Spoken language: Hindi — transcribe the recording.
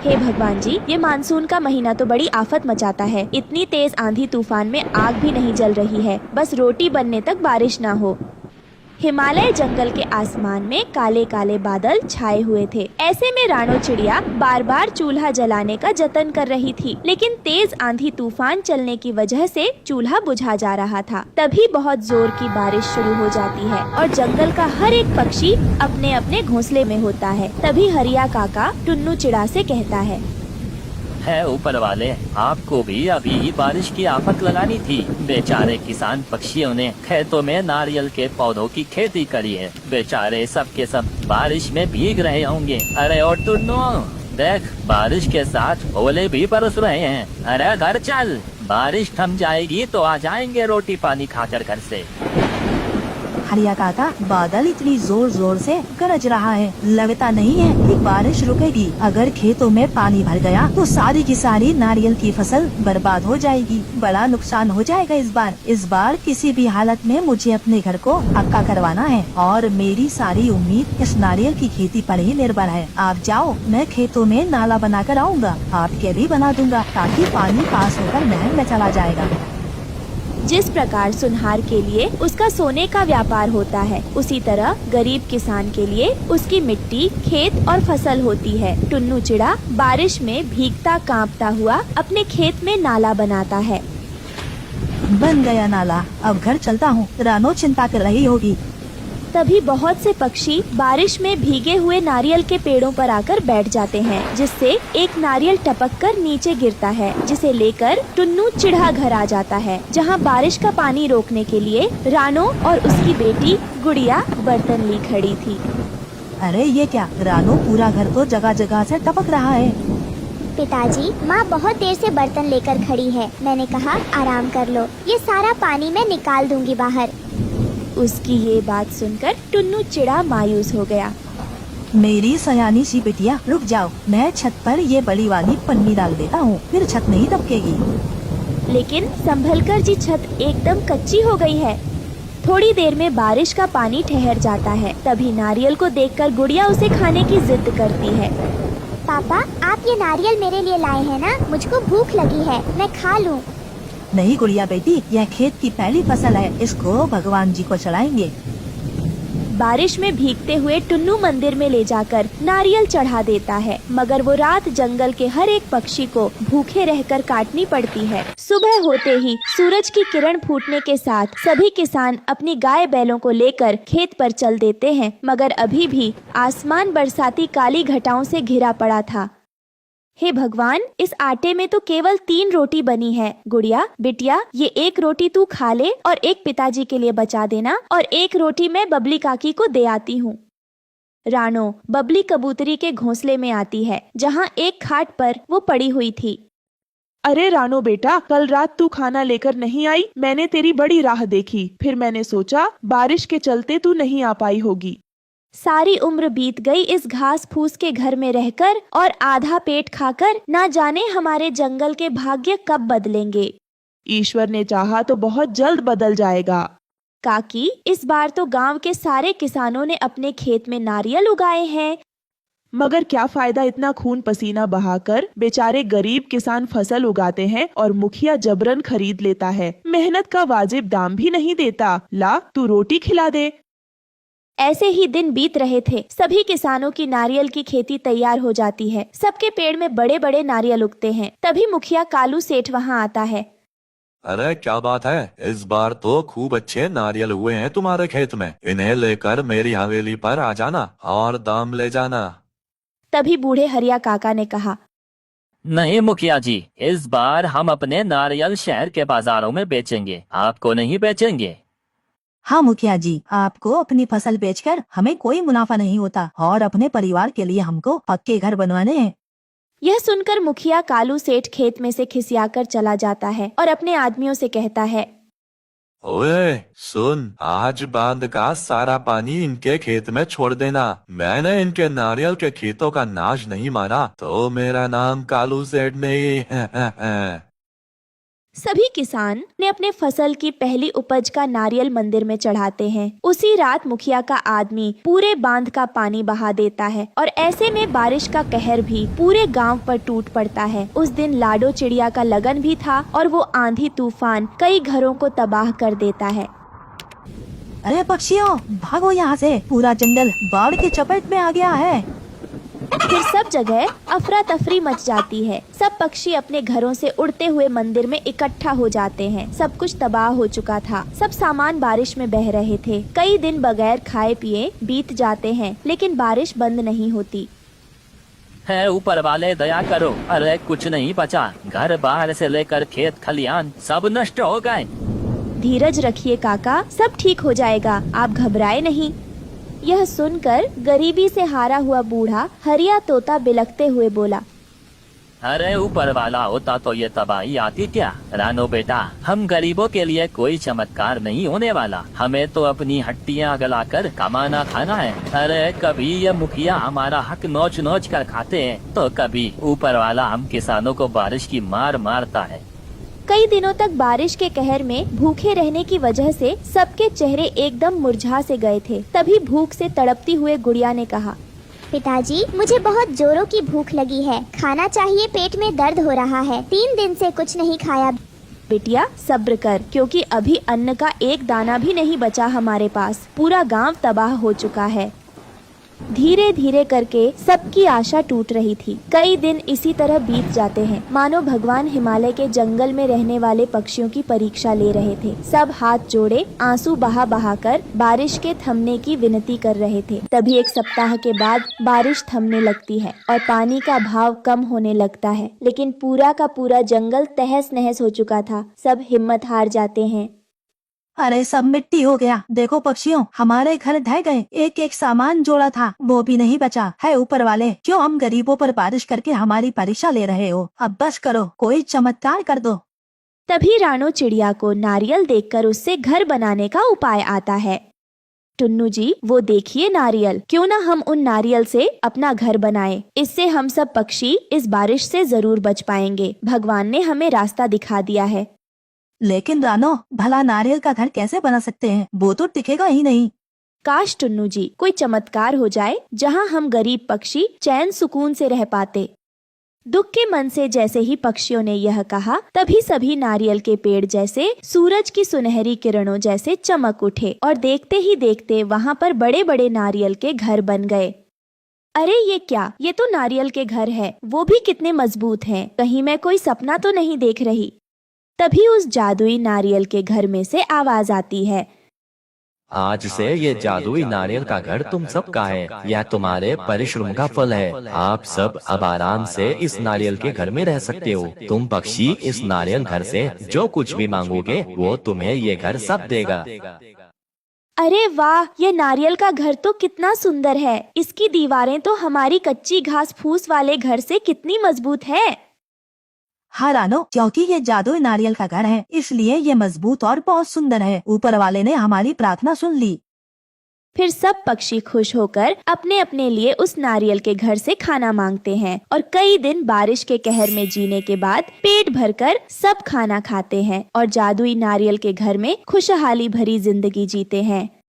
हे भगवान जी, ये मानसून का महीना तो बड़ी आफत मचाता है। इतनी तेज आंधी तूफान में आग भी नहीं जल रही है, बस रोटी बनने तक बारिश ना हो। हिमालय जंगल के आसमान में काले काले बादल छाए हुए थे। ऐसे में रानो चिड़िया बार बार चूल्हा जलाने का जतन कर रही थी, लेकिन तेज आंधी तूफान चलने की वजह से चूल्हा बुझा जा रहा था। तभी बहुत जोर की बारिश शुरू हो जाती है और जंगल का हर एक पक्षी अपने अपने घोंसले में होता है। तभी हरिया काका टुन्नू चिड़ा से कहता है ऊपर वाले, आपको भी अभी बारिश की आफत लगानी थी। बेचारे किसान पक्षियों ने खेतों में नारियल के पौधों की खेती करी है। बेचारे सब के सब बारिश में भीग रहे होंगे। अरे और टुन्नू देख, बारिश के साथ ओले भी बरस रहे हैं। अरे घर चल, बारिश थम जाएगी तो आ जाएंगे रोटी पानी खाकर घर से। हरिया काका, बादल इतनी जोर जोर से गरज रहा है, लगता नहीं है कि बारिश रुकेगी। अगर खेतों में पानी भर गया तो सारी की सारी नारियल की फसल बर्बाद हो जाएगी। बड़ा नुकसान हो जाएगा इस बार किसी भी हालत में मुझे अपने घर को पक्का करवाना है और मेरी सारी उम्मीद इस नारियल की खेती पर ही निर्भर है। आप जाओ, मैं खेतों में नाला बना कर आऊँगा, आपके भी बना दूंगा ताकि पानी पास होकर नहर में चला जाएगा। जिस प्रकार सुनहार के लिए उसका सोने का व्यापार होता है, उसी तरह गरीब किसान के लिए उसकी मिट्टी, खेत और फसल होती है। टुन्नू चिड़ा बारिश में भीगता कांपता हुआ अपने खेत में नाला बनाता है। बन गया नाला, अब घर चलता हूँ। रानो चिंता कर रही होगी। तभी बहुत से पक्षी बारिश में भीगे हुए नारियल के पेड़ों पर आकर बैठ जाते हैं, जिससे एक नारियल टपक कर नीचे गिरता है, जिसे लेकर टुन्नू चिड़ा घर आ जाता है, जहां बारिश का पानी रोकने के लिए रानो और उसकी बेटी गुड़िया बर्तन ली खड़ी थी। अरे ये क्या, रानो पूरा घर तो जगह जगह से टपक रहा है। पिताजी, माँ बहुत देर से बर्तन लेकर खड़ी है। मैंने कहा आराम कर लो, ये सारा पानी मैं निकाल दूंगी बाहर। उसकी ये बात सुनकर टुन्नू चिड़ा मायूस हो गया। मेरी सयानी सी बिटिया, रुक जाओ, मैं छत पर ये बड़ी वाली पन्नी डाल देता हूँ, फिर छत नहीं दबकेगी। लेकिन संभलकर जी छत एकदम कच्ची हो गई है। थोड़ी देर में बारिश का पानी ठहर जाता है। तभी नारियल को देखकर गुड़िया उसे खाने की जिद करती है। पापा, आप ये नारियल मेरे लिए लाए हैं ना? मुझको भूख लगी है, मैं खा लूँ। नहीं गुड़िया बेटी, यह खेत की पहली फसल है, इसको भगवान जी को चढ़ाएंगे। बारिश में भीगते हुए टुन्नू मंदिर में ले जाकर नारियल चढ़ा देता है, मगर वो रात जंगल के हर एक पक्षी को भूखे रहकर काटनी पड़ती है। सुबह होते ही सूरज की किरण फूटने के साथ सभी किसान अपनी गाय बैलों को लेकर खेत पर चल देते हैं, मगर अभी भी आसमान बरसाती काली घटाओं से घिरा पड़ा था। हे भगवान, इस आटे में तो केवल 3 रोटी बनी है। गुड़िया बिटिया, ये एक रोटी तू खा ले और एक पिताजी के लिए बचा देना, और एक रोटी मैं बबली काकी को दे आती हूँ। रानो बबली कबूतरी के घोंसले में आती है, जहाँ एक खाट पर वो पड़ी हुई थी। अरे रानो बेटा, कल रात तू खाना लेकर नहीं आई, मैंने तेरी बड़ी राह देखी। फिर मैंने सोचा बारिश के चलते तू नहीं आ पाई होगी। सारी उम्र बीत गई इस घास फूस के घर में रहकर और आधा पेट खाकर, ना जाने हमारे जंगल के भाग्य कब बदलेंगे। ईश्वर ने चाहा तो बहुत जल्द बदल जाएगा। काकी, इस बार तो गांव के सारे किसानों ने अपने खेत में नारियल उगाए हैं। मगर क्या फायदा इतना खून पसीना बहाकर? बेचारे गरीब किसान फसल उगाते हैं और मुखिया जबरन खरीद लेता है। मेहनत का वाजिब दाम भी नहीं देता। ला, तू रोटी खिला दे। ऐसे ही दिन बीत रहे थे। सभी किसानों की नारियल की खेती तैयार हो जाती है। सबके पेड़ में बड़े बड़े नारियल उगते हैं। तभी मुखिया कालू सेठ वहाँ आता है। अरे क्या बात है, इस बार तो खूब अच्छे नारियल हुए हैं तुम्हारे खेत में। इन्हें लेकर मेरी हवेली पर आ जाना और दाम ले जाना। तभी बूढ़े हरिया काका ने कहा, नहीं मुखिया जी, इस बार हम अपने नारियल शहर के बाजारों में बेचेंगे, आपको नहीं बेचेंगे। हाँ मुखिया जी, आपको अपनी फसल बेचकर हमें कोई मुनाफा नहीं होता और अपने परिवार के लिए हमको पक्के घर बनवाने हैं। यह सुनकर मुखिया कालू सेठ खेत में से खिसियाकर चला जाता है और अपने आदमियों से कहता है, ओए सुन, आज बांध का सारा पानी इनके खेत में छोड़ देना। मैंने इनके नारियल के खेतों का नाश नहीं मारा तो मेरा नाम कालू सेठ नहीं है। सभी किसान ने अपने फसल की पहली उपज का नारियल मंदिर में चढ़ाते हैं। उसी रात मुखिया का आदमी पूरे बांध का पानी बहा देता है और ऐसे में बारिश का कहर भी पूरे गांव पर टूट पड़ता है। उस दिन लाडो चिड़िया का लगन भी था और वो आंधी तूफान कई घरों को तबाह कर देता है। अरे पक्षियों, भागो यहाँ से, पूरा जंगल बाढ़ की चपेट में आ गया है। फिर सब जगह अफरा तफरी मच जाती है। सब पक्षी अपने घरों से उड़ते हुए मंदिर में इकट्ठा हो जाते हैं। सब कुछ तबाह हो चुका था। सब सामान बारिश में बह रहे थे। कई दिन बगैर खाए पिए बीत जाते हैं, लेकिन बारिश बंद नहीं होती। है ऊपर वाले दया करो, अरे कुछ नहीं बचा, घर बाहर से लेकर खेत खलियान सब नष्ट हो गए। धीरज रखिए काका, सब ठीक हो जाएगा, आप घबराए नहीं। यह सुनकर गरीबी से हारा हुआ बूढ़ा हरिया तोता बिलखते हुए बोला, अरे ऊपर वाला होता तो ये तबाही आती क्या। रानो बेटा, हम गरीबों के लिए कोई चमत्कार नहीं होने वाला, हमें तो अपनी हड्डियां गलाकर कमाना खाना है। अरे कभी ये मुखिया हमारा हक नोच नोच कर खाते हैं, तो कभी ऊपर वाला हम किसानों को बारिश की मार मारता है। कई दिनों तक बारिश के कहर में भूखे रहने की वजह से सबके चेहरे एकदम मुरझा से गए थे। तभी भूख से तड़पती हुए गुड़िया ने कहा, पिताजी, मुझे बहुत जोरों की भूख लगी है, खाना चाहिए, पेट में दर्द हो रहा है, 3 दिन से कुछ नहीं खाया। बेटिया सब्र कर, क्योंकि अभी अन्न का एक दाना भी नहीं बचा हमारे पास। पूरा गांव तबाह हो चुका है। धीरे धीरे करके सबकी आशा टूट रही थी। कई दिन इसी तरह बीत जाते हैं, मानो भगवान हिमालय के जंगल में रहने वाले पक्षियों की परीक्षा ले रहे थे। सब हाथ जोड़े आंसू बहा बहा कर बारिश के थमने की विनती कर रहे थे। तभी 1 सप्ताह के बाद बारिश थमने लगती है और पानी का भाव कम होने लगता है। लेकिन पूरा का पूरा जंगल तहस नहस हो चुका था। सब हिम्मत हार जाते हैं। अरे सब मिट्टी हो गया। देखो पक्षियों, हमारे घर ढह गए। एक एक सामान जोड़ा था वो भी नहीं बचा है। ऊपर वाले, क्यों हम गरीबों पर बारिश करके हमारी परीक्षा ले रहे हो? अब बस करो, कोई चमत्कार कर दो। तभी रानो चिड़िया को नारियल देखकर उससे घर बनाने का उपाय आता है। टुन्नू जी, वो देखिए नारियल, क्यों ना हम उन नारियल से अपना घर बनाएं। इससे हम सब पक्षी इस बारिश से जरूर बच पाएंगे। भगवान ने हमें रास्ता दिखा दिया है। लेकिन रानो, भला नारियल का घर कैसे बना सकते हैं? वो तो टिकेगा ही नहीं। काश टुन्नू जी, कोई चमत्कार हो जाए जहां हम गरीब पक्षी चैन सुकून से रह पाते। दुख के मन से जैसे ही पक्षियों ने यह कहा, तभी सभी नारियल के पेड़ जैसे सूरज की सुनहरी किरणों जैसे चमक उठे और देखते ही देखते वहां पर बड़े बड़े नारियल के घर बन गए। अरे ये क्या, ये तो नारियल के घर है, वो भी कितने मजबूत हैं। कहीं मैं कोई सपना तो नहीं देख रही। तभी उस जादुई नारियल के घर में से आवाज आती है, आज से ये जादुई नारियल का घर तुम सब का है। यह तुम्हारे परिश्रम का फल है। आप सब अब आराम से इस नारियल के घर में रह सकते हो। तुम पक्षी इस नारियल घर से जो कुछ भी मांगोगे वो तुम्हें ये घर सब देगा। अरे वाह, ये नारियल का घर तो कितना सुंदर है। इसकी दीवारें तो हमारी कच्ची घास फूस वाले घर से कितनी मजबूत है। हाँ रानो, क्योंकि ये जादुई नारियल का घर है, इसलिए ये मजबूत और बहुत सुंदर है। ऊपर वाले ने हमारी प्रार्थना सुन ली। फिर सब पक्षी खुश होकर अपने अपने लिए उस नारियल के घर से खाना मांगते हैं और कई दिन बारिश के कहर में जीने के बाद पेट भरकर सब खाना खाते हैं और जादुई नारियल के घर में खुशहाली भरी जिंदगी जीते हैं।